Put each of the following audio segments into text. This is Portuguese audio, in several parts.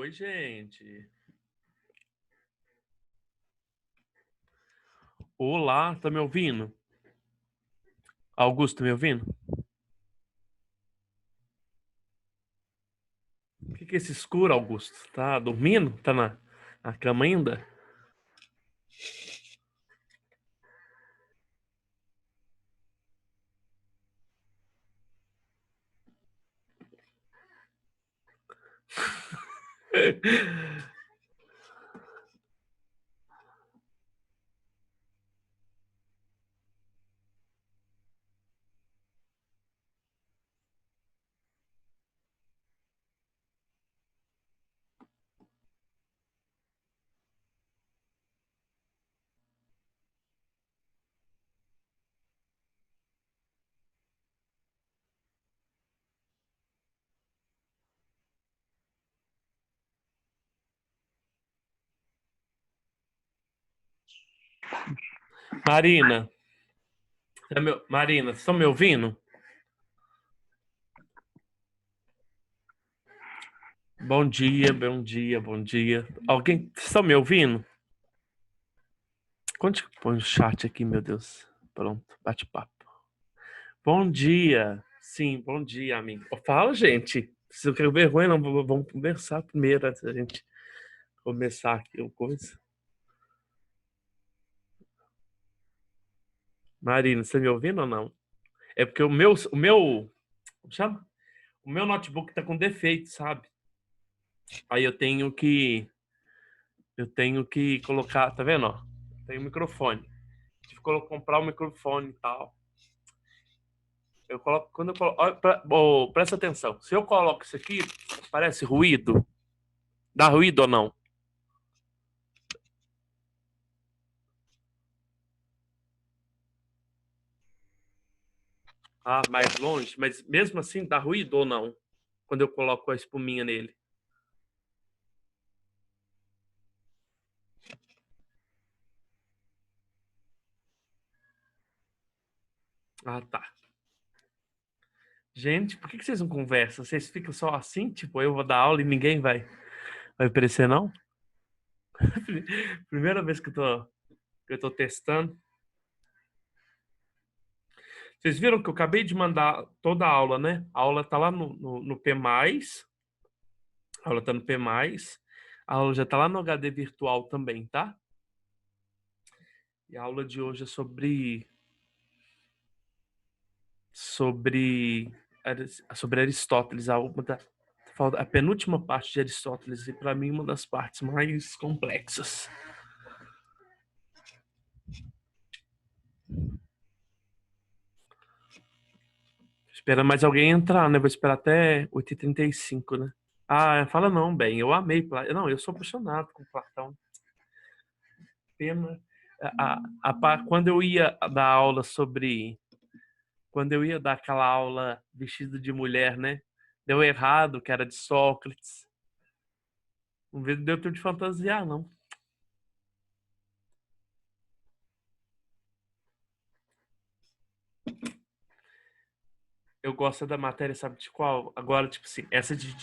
Oi, gente. Olá, tá me ouvindo? Augusto, tá me ouvindo? O que é esse escuro, Augusto? Tá dormindo? Tá na cama ainda? Marina, Marina, vocês estão me ouvindo? Bom dia, bom dia, bom dia. Alguém, vocês estão me ouvindo? Quando que põe o chat aqui, meu Deus? Pronto, bate-papo. Bom dia. Sim, bom dia, amigo. Fala, gente. Se eu quero vergonha, não, vamos conversar primeiro antes da gente começar aqui o coisa. Marina, você me ouvindo ou não? É porque como chama? O meu notebook tá com defeito, sabe? Aí eu tenho que colocar, tá vendo, ó? Tem o microfone. Tive que comprar o microfone e tal. Eu coloco, quando eu coloco, presta atenção. Se eu coloco isso aqui, parece ruído. Dá ruído ou não? Ah, mais longe, mas mesmo assim dá ruído ou não? Quando eu coloco a espuminha nele. Ah, tá. Gente, por que vocês não conversam? Vocês ficam só assim, tipo, eu vou dar aula e ninguém vai aparecer, não? Primeira vez que eu tô testando. Vocês viram que eu acabei de mandar toda a aula, né? A aula tá lá no P+, a aula tá no P+, a aula já tá lá no HD virtual também, tá? E a aula de hoje é sobre Aristóteles, a penúltima parte de Aristóteles, e para mim uma das partes mais complexas. Espera mais alguém entrar, né? Vou esperar até 8h35, né? Ah, fala não, bem. Eu amei Platão. Não, eu sou apaixonado com Platão. Pena. Quando eu ia dar aula sobre. Quando eu ia dar aquela aula vestido de mulher, né? Deu errado, que era de Sócrates. Não deu tempo de fantasiar, não. Eu gosto da matéria, sabe de qual? Agora, tipo assim, essa de,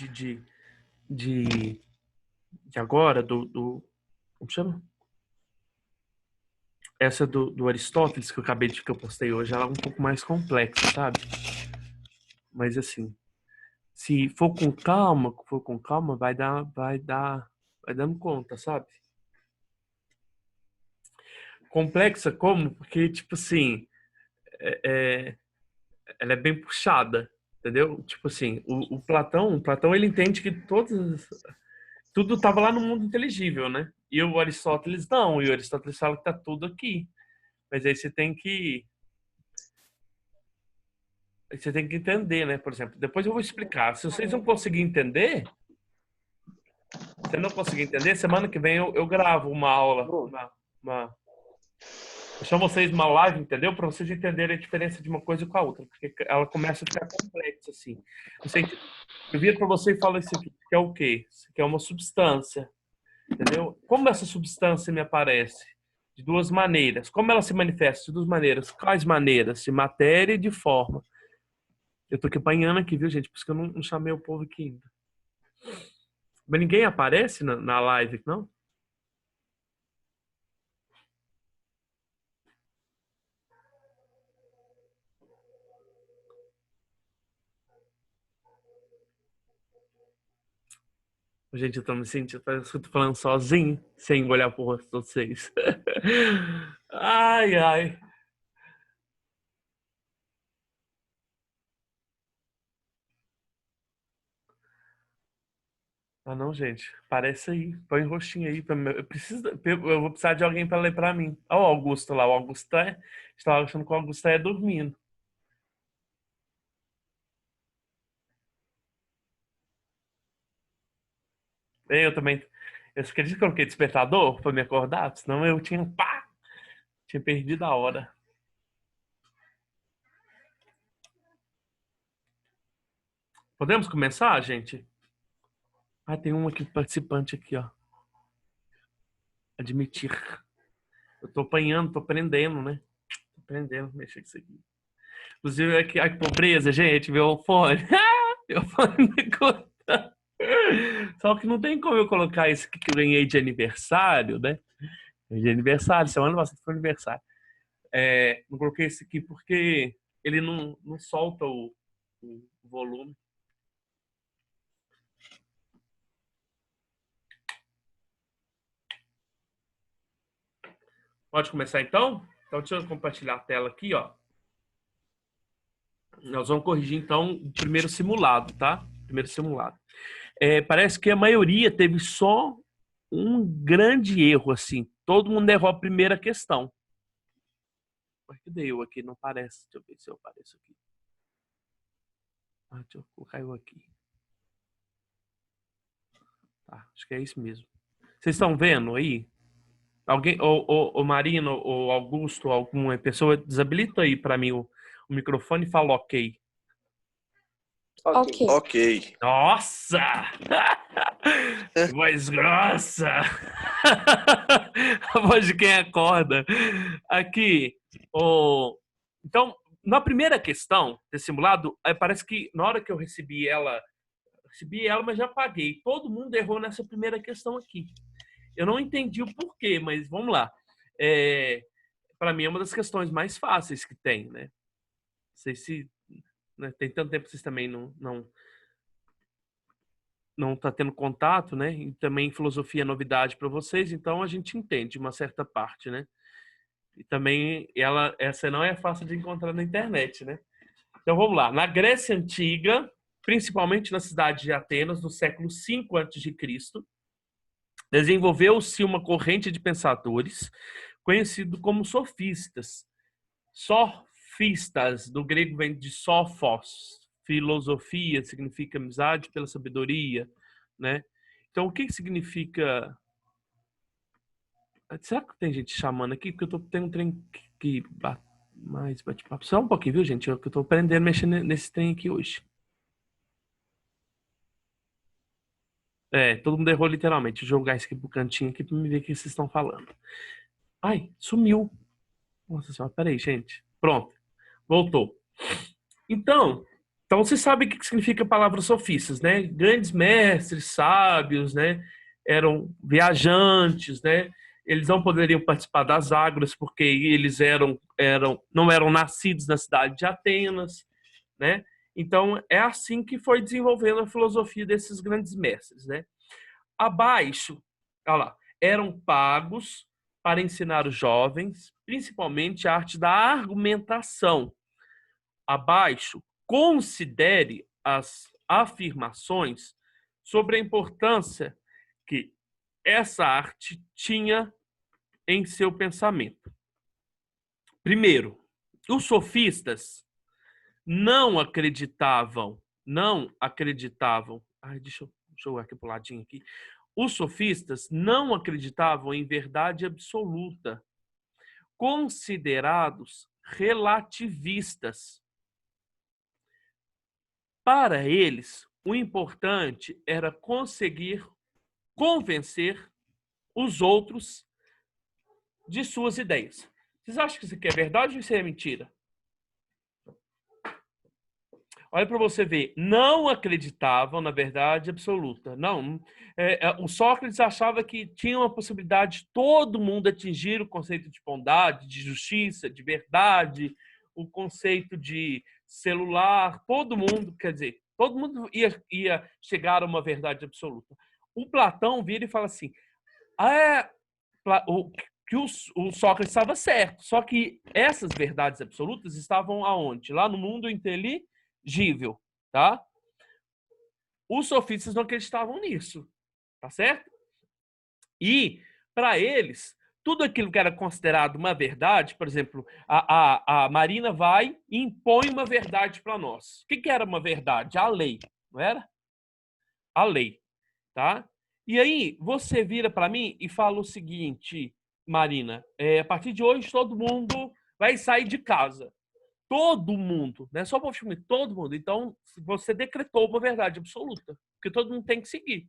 de agora, como chama? Essa do Aristóteles, que eu postei hoje, ela é um pouco mais complexa, sabe? Mas assim, se for com calma, vai dando conta, sabe? Complexa como? Porque, tipo assim, é, é- ela é bem puxada, entendeu? Tipo assim, o Platão ele entende que tudo estava lá no mundo inteligível, né? E o Aristóteles não, e o Aristóteles fala que tá tudo aqui. Mas aí você tem que entender, né? Por exemplo, depois eu vou explicar. Se vocês não conseguirem entender, se não conseguir entender, semana que vem eu gravo uma aula, uma eu chamo vocês uma live, entendeu? Para vocês entenderem a diferença de uma coisa com a outra, porque ela começa a ficar complexa assim. Não sei, eu viro para você e falo isso aqui, que é o quê? Isso aqui é uma substância, entendeu? Como essa substância me aparece? De duas maneiras. Como ela se manifesta? De duas maneiras. Quais maneiras? De matéria e de forma. Eu tô aqui apanhando aqui, viu, gente? Por isso que eu não chamei o povo aqui ainda. Mas ninguém aparece na live, não? Gente, eu tô me sentindo, parece que eu tô falando sozinho, sem olhar pro rosto de vocês. Ai, ai. Ah, não, gente. Parece aí. Põe o rostinho aí. Eu vou precisar de alguém para ler para mim. Olha o Augusto lá. O Augusto estava achando que o Augusto é dormindo. Eu também. Eu acredito que eu coloquei despertador para me acordar, senão eu tinha, pá, tinha perdido a hora. Podemos começar, gente? Ah, tem um aqui, participante aqui, ó. Admitir. Eu tô apanhando, tô aprendendo, né? Tô aprendendo a mexer com isso aqui. Inclusive, aqui, ai, que pobreza, gente, meu fone. Meu fone me corta. Só que não tem como eu colocar isso aqui que eu ganhei de aniversário, né? De aniversário, semana passada foi aniversário. Não coloquei esse aqui porque ele não solta o volume. Pode começar então? Então, deixa eu compartilhar a tela aqui, ó. Nós vamos corrigir então o primeiro simulado, tá? Primeiro simulado. Parece que a maioria teve só um grande erro, assim. Todo mundo errou a primeira questão. Por que deu aqui? Não parece. Deixa eu ver se eu apareço aqui. Deixa eu colocar eu aqui. Tá, acho que é isso mesmo. Vocês estão vendo aí? Alguém, o Marino, ou Augusto, alguma pessoa, desabilita aí para mim o microfone e fala ok. Ok. Ok. Nossa! Que voz grossa! A voz de quem acorda. Aqui, então, na primeira questão desse simulado, parece que na hora que eu recebi ela, mas já paguei. Todo mundo errou nessa primeira questão aqui. Eu não entendi o porquê, mas vamos lá. Para mim é uma das questões mais fáceis que tem, né? Não sei se, né, tem tanto tempo que vocês também não tá tendo contato, né? E também filosofia é novidade para vocês, então a gente entende uma certa parte, né? E também essa não é fácil de encontrar na internet, né? Então vamos lá. Na Grécia Antiga, principalmente na cidade de Atenas, no século V a.C., desenvolveu-se uma corrente de pensadores conhecido como sofistas. Sofistas, do grego vem de sophos, filosofia, significa amizade pela sabedoria, né? Então, o que significa... Será que tem gente chamando aqui? Porque eu tô tendo um trem que mais bate-papo. Só um pouquinho, viu, gente? Eu tô aprendendo a mexer nesse trem aqui hoje. Todo mundo errou literalmente. Vou jogar isso aqui pro cantinho aqui pra me ver o que vocês estão falando. Ai, sumiu. Nossa senhora, peraí, gente. Pronto, voltou. Então você sabe o que significa a palavra sofistas, né? Grandes mestres, sábios, né? Eram viajantes, né? Eles não poderiam participar das águas porque eles não eram nascidos na cidade de Atenas, né? Então é assim que foi desenvolvendo a filosofia desses grandes mestres, né? Abaixo, olha lá, eram pagos para ensinar os jovens, principalmente a arte da argumentação. Abaixo, considere as afirmações sobre a importância que essa arte tinha em seu pensamento. Primeiro, os sofistas não acreditavam. Ai, deixa eu jogar aqui pro ladinho aqui. Os sofistas não acreditavam em verdade absoluta, considerados relativistas. Para eles, o importante era conseguir convencer os outros de suas ideias. Vocês acham que isso aqui é verdade ou isso é mentira? Olha para você ver, não acreditavam na verdade absoluta. Não, o Sócrates achava que tinha uma possibilidade de todo mundo atingir o conceito de bondade, de justiça, de verdade, o conceito de celular, todo mundo, quer dizer, todo mundo ia chegar a uma verdade absoluta. O Platão vira e fala assim, que o Sócrates estava certo, só que essas verdades absolutas estavam aonde? Lá no mundo inteligível, tá? Os sofistas não acreditavam nisso, tá certo? E, para eles, tudo aquilo que era considerado uma verdade, por exemplo, a Marina vai e impõe uma verdade para nós. O que era uma verdade? A lei, não era? A lei, tá? E aí, você vira para mim e fala o seguinte, Marina, a partir de hoje todo mundo vai sair de casa. Todo mundo, não é só o povo feminino, todo mundo. Então, você decretou uma verdade absoluta, porque todo mundo tem que seguir,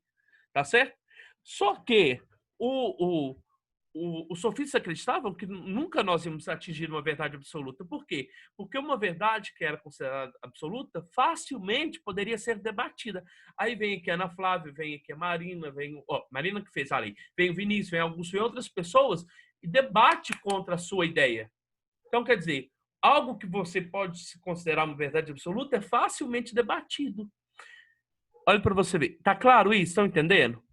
tá certo? Só que os sofistas acreditavam que nunca nós íamos atingir uma verdade absoluta. Por quê? Porque uma verdade que era considerada absoluta facilmente poderia ser debatida. Aí vem aqui a Ana Flávia, vem aqui a Marina, Marina que fez a lei, vem o Vinícius, vem Augusto, vem outras pessoas e debate contra a sua ideia. Então, quer dizer, algo que você pode se considerar uma verdade absoluta é facilmente debatido. Olha para você ver. Tá claro isso? Estão entendendo?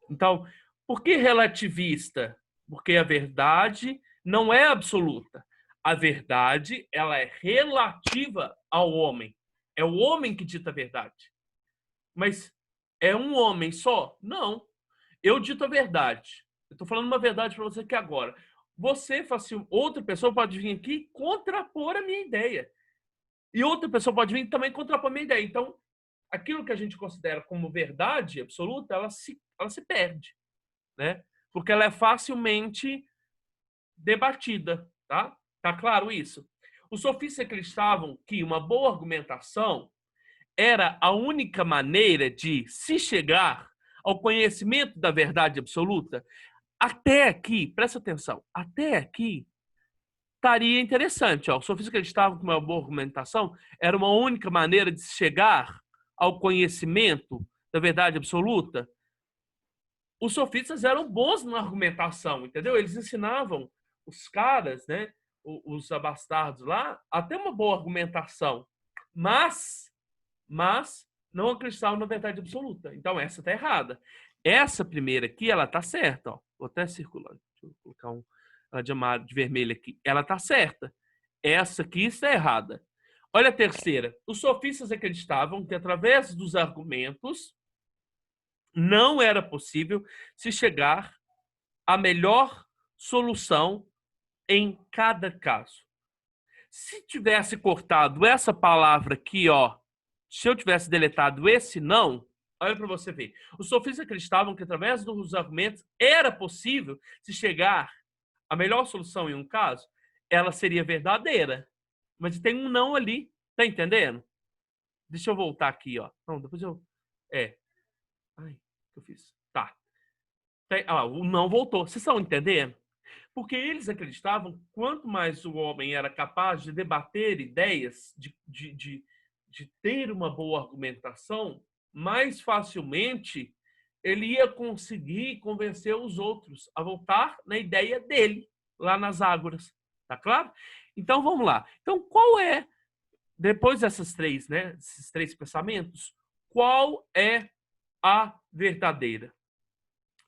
Então, por que relativista? Porque a verdade não é absoluta. A verdade, ela é relativa ao homem. É o homem que dita a verdade. Mas é um homem só? Não. Eu dito a verdade. Eu estou falando uma verdade para você aqui agora. Você, outra pessoa pode vir aqui e contrapor a minha ideia. E outra pessoa pode vir também contrapor a minha ideia. Então, aquilo que a gente considera como verdade absoluta, ela se perde, né? Porque ela é facilmente debatida, tá? Tá claro isso? Os sofistas acreditavam que uma boa argumentação era a única maneira de se chegar ao conhecimento da verdade absoluta. Até aqui, presta atenção, até aqui estaria interessante. Ó. Os sofistas acreditavam que uma boa argumentação era uma única maneira de se chegar ao conhecimento da verdade absoluta. Os sofistas eram bons na argumentação, entendeu? Eles ensinavam os caras, né, os abastardos lá, a ter uma boa argumentação, mas não acreditavam na verdade absoluta. Então essa está errada. Essa primeira aqui, ela está certa. Ó. Vou até circular. Deixa eu colocar ela de vermelho aqui. Ela está certa. Essa aqui está errada. Olha a terceira. Os sofistas acreditavam que através dos argumentos não era possível se chegar à melhor solução em cada caso. Se tivesse cortado essa palavra aqui, ó, se eu tivesse deletado esse não, olha para você ver. Os sofistas acreditavam que através dos argumentos era possível se chegar à melhor solução em um caso, ela seria verdadeira. Mas tem um não ali, tá entendendo? Deixa eu voltar aqui, ó. Não, depois eu... Ai, o que eu fiz? Tá. O não voltou. Vocês estão entendendo? Porque eles acreditavam que quanto mais o homem era capaz de debater ideias, de ter uma boa argumentação, mais facilmente ele ia conseguir convencer os outros a voltar na ideia dele, lá nas ágoras. Tá claro? Então, vamos lá. Então, qual é, depois dessas três, né, esses três pensamentos, qual é a verdadeira?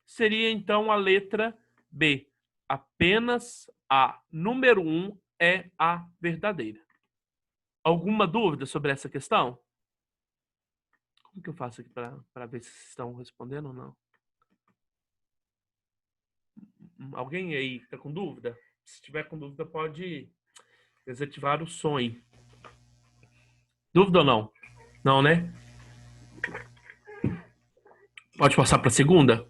Seria, então, a letra B. Apenas a número 1 é a verdadeira. Alguma dúvida sobre essa questão? Como que eu faço aqui para ver se estão respondendo ou não? Alguém aí está com dúvida? Se tiver com dúvida, pode desativar o sonho. Dúvida ou não? Não, né? Pode passar para a segunda?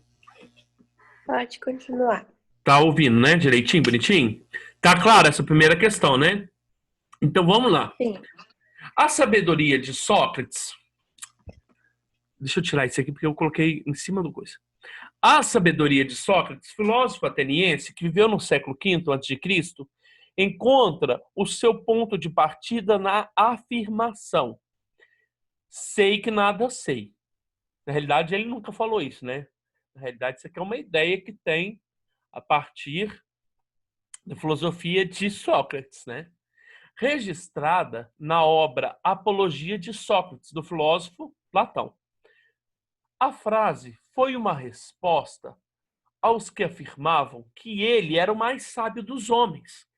Pode continuar. Tá ouvindo, né? Direitinho, bonitinho? Tá claro essa primeira questão, né? Então vamos lá. Sim. A sabedoria de Sócrates. Deixa eu tirar isso aqui porque eu coloquei em cima do coisa. A sabedoria de Sócrates, filósofo ateniense que viveu no século V a.C., encontra o seu ponto de partida na afirmação sei que nada sei. Na realidade, ele nunca falou isso, né? Na realidade, isso aqui é uma ideia que tem a partir da filosofia de Sócrates, né? Registrada na obra Apologia de Sócrates, do filósofo Platão. A frase foi uma resposta aos que afirmavam que ele era o mais sábio dos homens.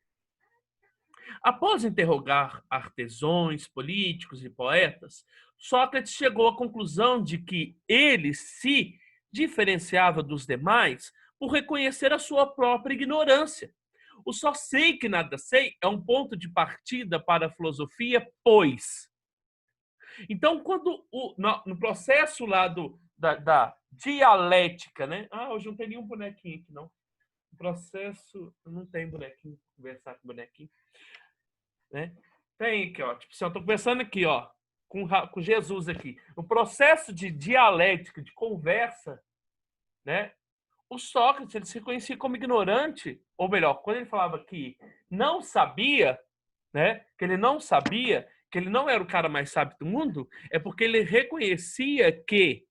Após interrogar artesãos, políticos e poetas, Sócrates chegou à conclusão de que ele se diferenciava dos demais por reconhecer a sua própria ignorância. O só sei que nada sei é um ponto de partida para a filosofia, pois. Então, quando no processo lá da dialética, né? Hoje não tem nenhum bonequinho aqui, não. O processo. Não tem bonequinho, conversar com bonequinho. Né? Tem aqui, ó. Tipo assim, eu estou conversando aqui, ó, com Jesus aqui. No processo de dialética, de conversa, né? O Sócrates, ele se reconhecia como ignorante, ou melhor, quando ele falava que não sabia, né? Que ele não sabia, que ele não era o cara mais sábio do mundo, é porque ele reconhecia que...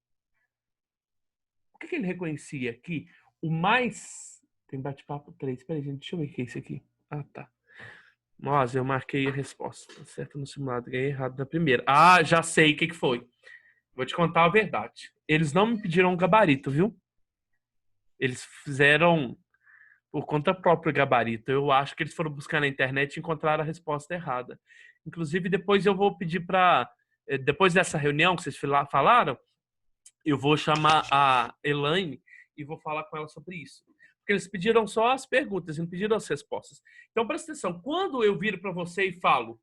O que ele reconhecia? Que o mais... Tem bate-papo 3. Peraí, gente, deixa eu ver o que é isso aqui. Ah, tá. Nossa, eu marquei a resposta. Certo no simulado, ganhei errado na primeira. Já sei o que foi. Vou te contar a verdade. Eles não me pediram um gabarito, viu? Eles fizeram por conta própria o gabarito. Eu acho que eles foram buscar na internet e encontraram a resposta errada. Inclusive, depois eu vou pedir para... Depois dessa reunião que vocês falaram, eu vou chamar a Elaine e vou falar com ela sobre isso. Porque eles pediram só as perguntas, não pediram as respostas. Então, presta atenção. Quando eu viro para você e falo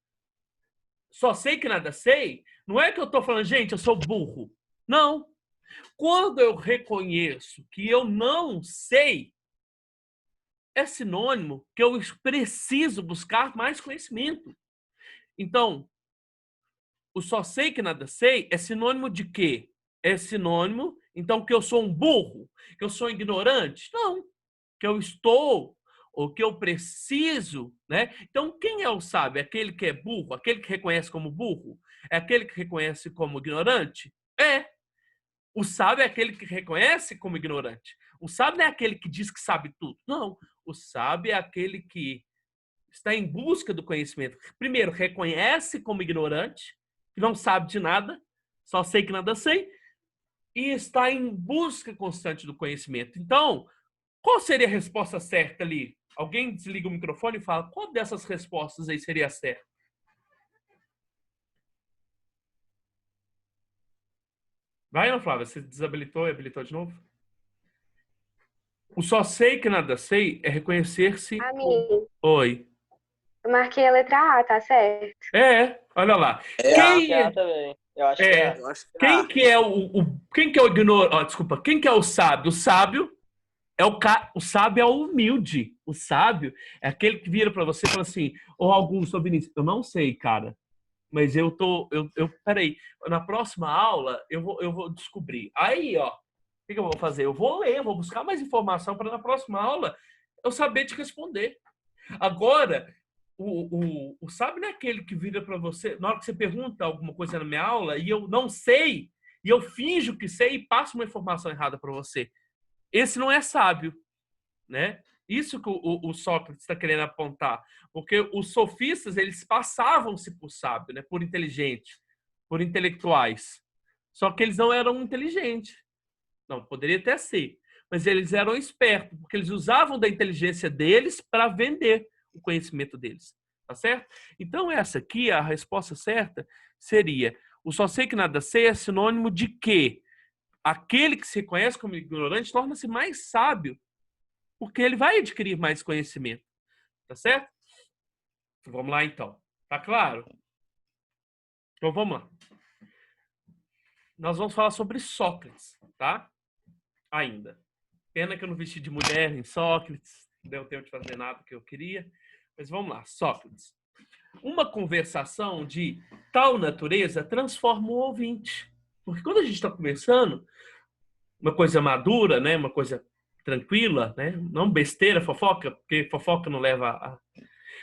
só sei que nada sei, não é que eu estou falando, gente, eu sou burro. Não. Quando eu reconheço que eu não sei, é sinônimo que eu preciso buscar mais conhecimento. Então, o só sei que nada sei é sinônimo de quê? É sinônimo, então, que eu sou um burro? Que eu sou ignorante? Não. Que eu estou, ou que eu preciso, né? Então, quem é o sábio? É aquele que é burro? Aquele que reconhece como burro? É aquele que reconhece como ignorante? É. O sábio é aquele que reconhece como ignorante. O sábio não é aquele que diz que sabe tudo. Não. O sábio é aquele que está em busca do conhecimento. Primeiro, reconhece como ignorante, que não sabe de nada, só sei que nada sei, e está em busca constante do conhecimento. Então, qual seria a resposta certa ali? Alguém desliga o microfone e fala, qual dessas respostas aí seria certa? Vai, Ana Flávia, você desabilitou e habilitou de novo? O só sei que nada sei é reconhecer-se... Amigo, Oi. eu marquei a letra A, tá certo? Olha lá. Quem é? Também. Eu acho que é. Quem que é quem que é o ignorante? Desculpa, quem que é o sábio? O sábio é o sábio é o humilde. O sábio é aquele que vira para você e fala assim: "Ô Augusto, Vinícius, eu não sei, cara, mas peraí, na próxima aula eu vou descobrir". Aí, ó, o que eu vou fazer? Eu vou ler, vou buscar mais informação para na próxima aula eu saber te responder. Agora, o sábio não é aquele que vira para você, na hora que você pergunta alguma coisa na minha aula e eu não sei, e eu finjo que sei e passo uma informação errada para você. Esse não é sábio, né? Isso que o Sócrates está querendo apontar. Porque os sofistas, eles passavam-se por sábio, né? Por inteligente, por intelectuais. Só que eles não eram inteligentes. Não, poderia até ser. Mas eles eram espertos, porque eles usavam da inteligência deles para vender o conhecimento deles. Tá certo? Então, essa aqui, a resposta certa seria: o só sei que nada sei é sinônimo de que aquele que se conhece como ignorante torna-se mais sábio, porque ele vai adquirir mais conhecimento. Tá certo? Vamos lá, então. Tá claro? Então, vamos lá. Nós vamos falar sobre Sócrates, tá? Ainda. Pena que eu não vesti de mulher em Sócrates, não deu tempo de fazer nada que eu queria. Mas vamos lá, Sócrates. Uma conversação de tal natureza transforma o ouvinte. Porque quando a gente está conversando, uma coisa madura, né? Uma coisa tranquila, né? Não besteira, fofoca, porque fofoca não leva a...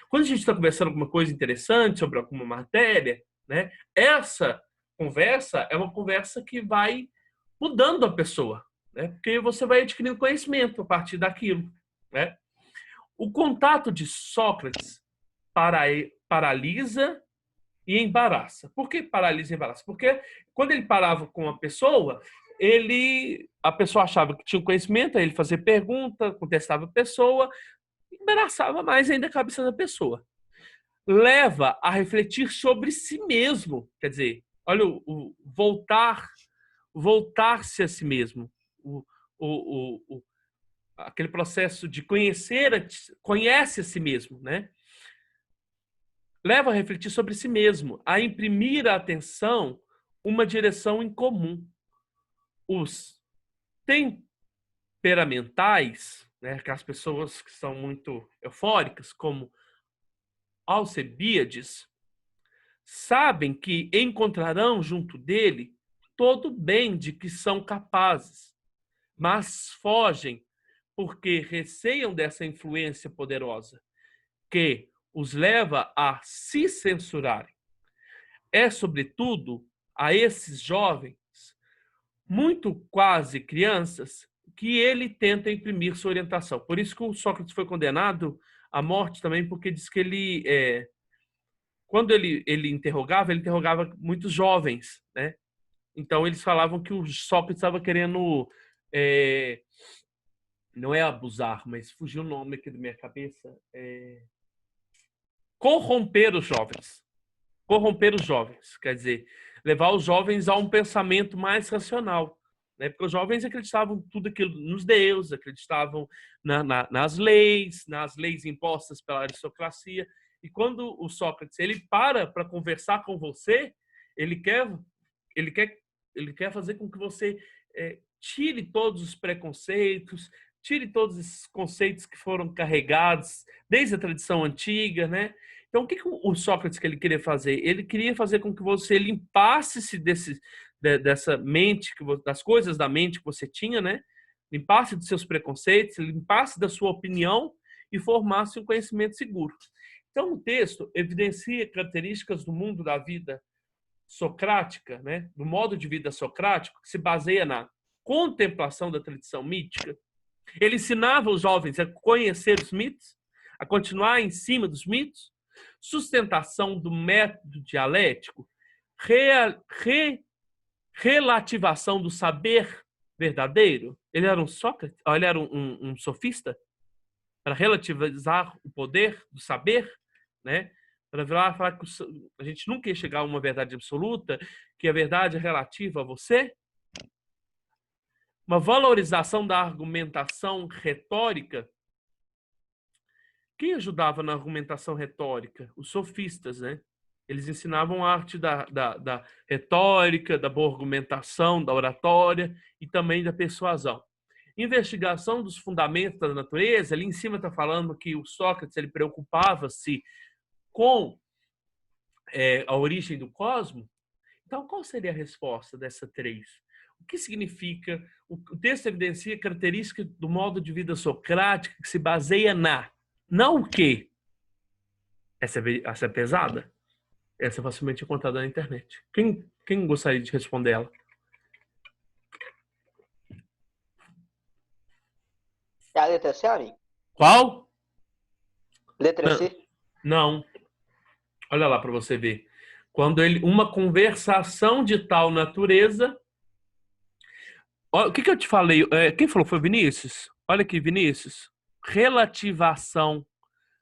Quando a gente está conversando alguma coisa interessante sobre alguma matéria, né? Essa conversa é uma conversa que vai mudando a pessoa, né? Porque você vai adquirindo conhecimento a partir daquilo, né? O contato de Sócrates paralisa e embaraça. Por que paralisa e embaraça? Porque quando ele parava com uma pessoa, a pessoa achava que tinha um conhecimento, aí ele fazia pergunta, contestava a pessoa, embaraçava mais ainda a cabeça da pessoa. Leva a refletir sobre si mesmo. Quer dizer, olha o voltar-se a si mesmo. Aquele processo de conhece a si mesmo, né? Leva a refletir sobre si mesmo, a imprimir à atenção uma direção em comum. Os temperamentais, né, aquelas pessoas que são muito eufóricas, como Alcebiades, sabem que encontrarão junto dele todo o bem de que são capazes, mas fogem porque receiam dessa influência poderosa que os leva a se censurarem. É, sobretudo, a esses jovens, muito quase crianças, que ele tenta imprimir sua orientação. Por isso que o Sócrates foi condenado à morte também, porque diz que quando ele interrogava muitos jovens, né? Então eles falavam que o Sócrates estava querendo, não é abusar, mas fugiu o nome aqui da minha cabeça, corromper os jovens. Corromper os jovens, quer dizer, levar os jovens a um pensamento mais racional, né? Porque os jovens acreditavam tudo aquilo nos deuses, acreditavam nas leis impostas pela aristocracia. E quando o Sócrates ele para conversar com você, ele quer fazer com que você tire todos os preconceitos, tire todos esses conceitos que foram carregados desde a tradição antiga, né? Então, o que o Sócrates que ele queria fazer? Ele queria fazer com que você limpasse-se dessa mente, das coisas da mente que você tinha, né? Limpasse dos seus preconceitos, limpasse da sua opinião e formasse um conhecimento seguro. Então, o texto evidencia características do mundo da vida socrática, né? Do modo de vida socrático, que se baseia na contemplação da tradição mítica. Ele ensinava os jovens a conhecer os mitos, a continuar em cima dos mitos, sustentação do método dialético, relativação do saber verdadeiro. Ele era um Sócrates, ele era um sofista, para relativizar o poder do saber, né? Para falar que a gente nunca ia chegar a uma verdade absoluta, que a verdade é relativa a você. Uma valorização da argumentação retórica. Quem ajudava na argumentação retórica? Os sofistas, né? Eles ensinavam a arte da retórica, da boa argumentação, da oratória e também da persuasão. Investigação dos fundamentos da natureza. Ali em cima está falando que o Sócrates ele preocupava-se com a origem do cosmos. Então, qual seria a resposta dessa 3? O que significa? O texto evidencia características do modo de vida socrático que se baseia não o quê? Essa é pesada? Essa é facilmente encontrada na internet. Quem gostaria de responder ela? É a letra C, Ari? Qual? Letra C? Não. Olha lá para você ver. Quando uma conversação de tal natureza... O que eu te falei? Quem falou foi Vinícius? Olha aqui, Vinícius. Relativação.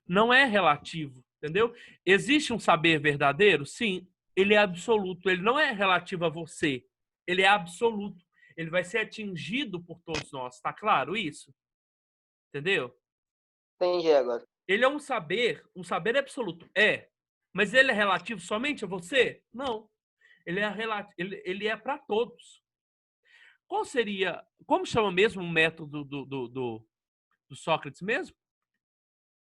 Não é relativo, entendeu? Existe um saber verdadeiro? Sim, ele é absoluto. Ele não é relativo a você. Ele é absoluto. Ele vai ser atingido por todos nós. Tá claro isso? Entendeu? Entendi agora. Ele é um saber absoluto. Mas ele é relativo somente a você? Não. Ele é para todos. Como chama mesmo o método do Sócrates mesmo?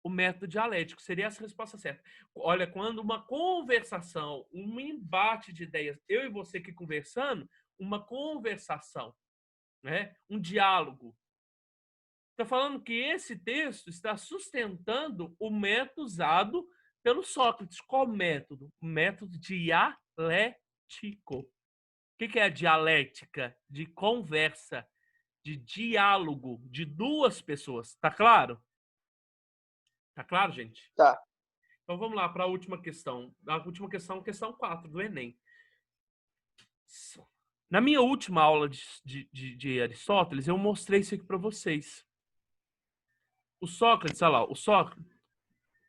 O método dialético. Seria essa a resposta certa. Olha, quando uma conversação, um embate de ideias, eu e você aqui conversando, uma conversação, né? Um diálogo. Está falando que esse texto está sustentando o método usado pelo Sócrates. Qual método? O método dialético. dialético. O que é a dialética? De conversa, de diálogo de duas pessoas. Tá claro? Tá claro, gente? Tá. Então vamos lá para a última questão. A última questão, questão 4 do Enem. Na minha última aula de Aristóteles, eu mostrei isso aqui para vocês. O Sócrates, olha lá, o Sócrates.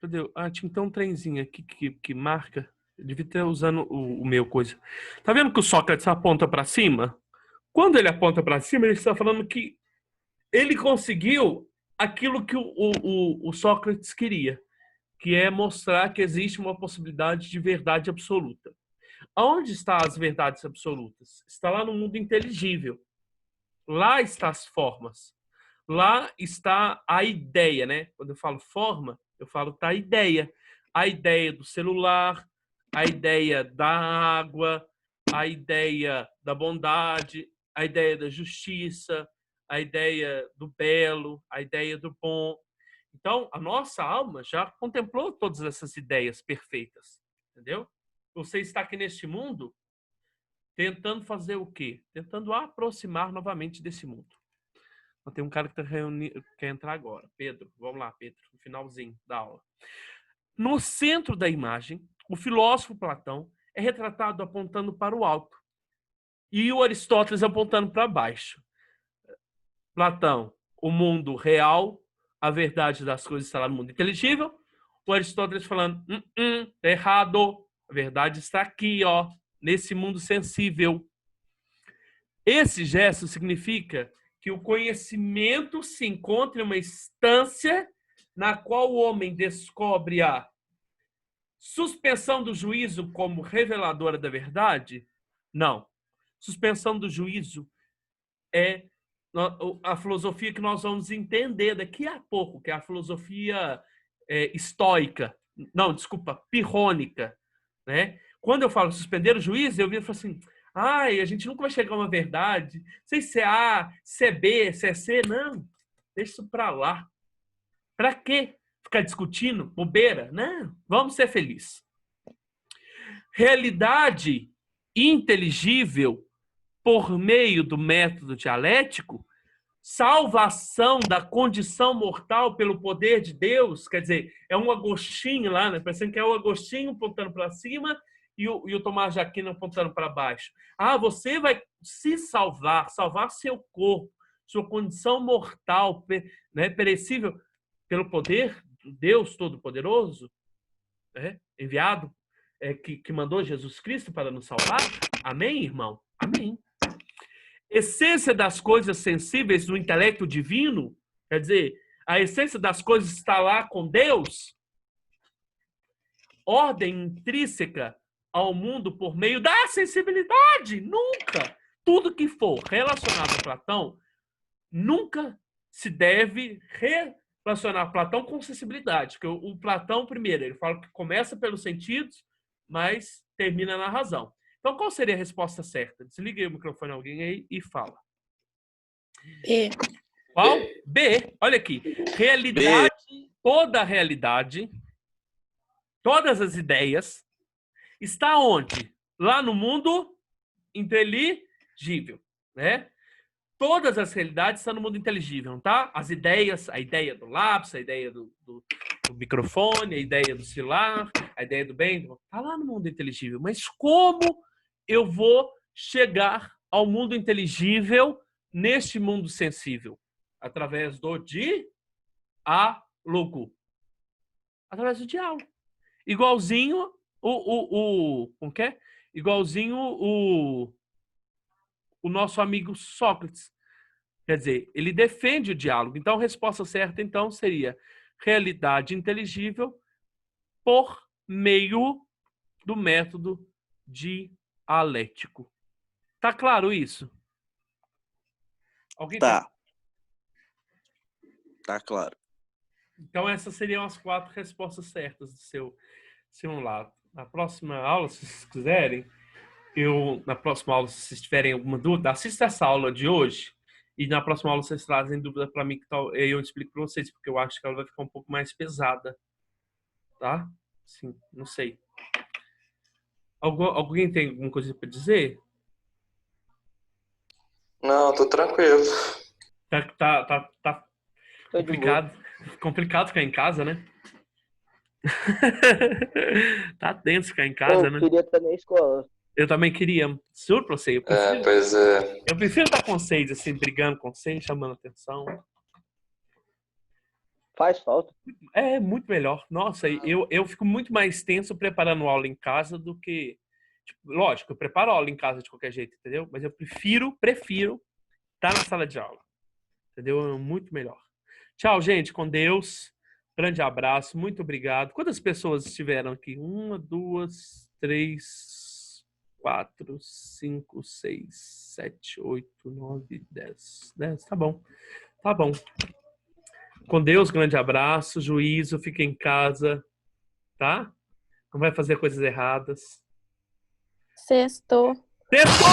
Cadê? Ah, tinha então um trenzinho aqui que marca. Eu devia ter usando o meu coisa. Tá vendo que o Sócrates aponta para cima? Quando ele aponta para cima, ele está falando que ele conseguiu aquilo que o Sócrates queria, que é mostrar que existe uma possibilidade de verdade absoluta. Aonde estão as verdades absolutas? Está lá no mundo inteligível. Lá estão as formas. Lá está a ideia, né? Quando eu falo forma, eu falo tá a ideia. A ideia do celular, a ideia da água, a ideia da bondade, a ideia da justiça, a ideia do belo, a ideia do bom. Então, a nossa alma já contemplou todas essas ideias perfeitas, entendeu? Você está aqui neste mundo tentando fazer o quê? Tentando aproximar novamente desse mundo. Tem um cara que quer entrar agora. Pedro, vamos lá, Pedro, no finalzinho da aula. No centro da imagem, o filósofo Platão é retratado apontando para o alto e o Aristóteles apontando para baixo. Platão, o mundo real, a verdade das coisas está lá no mundo inteligível. O Aristóteles falando, errado, a verdade está aqui, ó, nesse mundo sensível. Esse gesto significa que o conhecimento se encontra em uma instância na qual o homem descobre a suspensão do juízo como reveladora da verdade? Não. Suspensão do juízo é a filosofia que nós vamos entender daqui a pouco, que é a filosofia estoica. Não, desculpa, pirrônica. Né? Quando eu falo suspender o juízo, eu falo assim, a gente nunca vai chegar a uma verdade. Não sei se é A, se é B, se é C. Não, deixa isso para lá. Para quê? Ficar discutindo? Bobeira? Não, vamos ser felizes. Realidade inteligível por meio do método dialético, salvação da condição mortal pelo poder de Deus, quer dizer, é um Agostinho lá, né? Parecendo que é o Agostinho apontando para cima e o Tomás de Aquino apontando para baixo. Você vai se salvar seu corpo, sua condição mortal, né, perecível, pelo poder de Deus Todo-Poderoso, né, enviado, que mandou Jesus Cristo para nos salvar. Amém, irmão? Amém. Essência das coisas sensíveis do intelecto divino, quer dizer, a essência das coisas está lá com Deus. Ordem intrínseca ao mundo por meio da sensibilidade. Nunca. Tudo que for relacionado a Platão, nunca se deve relacionar Platão com sensibilidade. Porque o Platão, primeiro, ele fala que começa pelos sentidos, mas termina na razão. Então, qual seria a resposta certa? Desligue o microfone a alguém aí e fala. B. Qual? B. Olha aqui. Realidade, toda a realidade, todas as ideias, está onde? Lá no mundo inteligível, né? Todas as realidades estão no mundo inteligível, tá? As ideias, a ideia do lápis, a ideia do microfone, a ideia do celular, a ideia do bem, está lá no mundo inteligível. Mas como eu vou chegar ao mundo inteligível neste mundo sensível? Através do diálogo. Através do diálogo. Igualzinho como que é? Igualzinho o nosso amigo Sócrates. Quer dizer, ele defende o diálogo. Então, a resposta certa, então, seria realidade inteligível por meio do método dialético. Tá claro isso? Alguém Tá. Tá claro. Então, essas seriam as 4 respostas certas do seu simulado. Na próxima aula, se vocês quiserem, na próxima aula, se vocês tiverem alguma dúvida, assista essa aula de hoje e na próxima aula vocês trazem dúvida para mim, que eu explico para vocês, porque eu acho que ela vai ficar um pouco mais pesada. Tá? Sim, não sei. Alguém tem alguma coisa para dizer? Não, tô tranquilo. Tá Tô de boa. complicado ficar em casa, né? Tá tenso ficar em Pô, casa, né? queria estar na escola. Eu também queria, juro pra você, Pois é. eu prefiro estar com vocês, assim, brigando com vocês, chamando atenção. Faz falta. É muito melhor. Nossa, eu fico muito mais tenso preparando aula em casa do que. Tipo, lógico, eu preparo aula em casa de qualquer jeito, entendeu? Mas eu prefiro estar na sala de aula. Entendeu? É muito melhor. Tchau, gente. Com Deus. Grande abraço. Muito obrigado. Quantas pessoas estiveram aqui? 1, 2, 3, 4, 5, 6, 7, 8, 9, 10. 10, tá bom. Tá bom. Com Deus, grande abraço. Juízo. Fique em casa. Tá? Não vai fazer coisas erradas. Sextou. Sextou!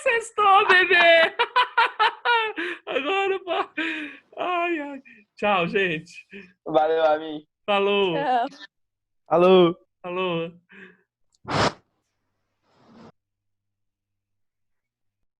Sextou, bebê! Agora, pá. Ai, ai. Tchau, gente. Valeu, amigo. Falou. Tchau. Alô. Falou.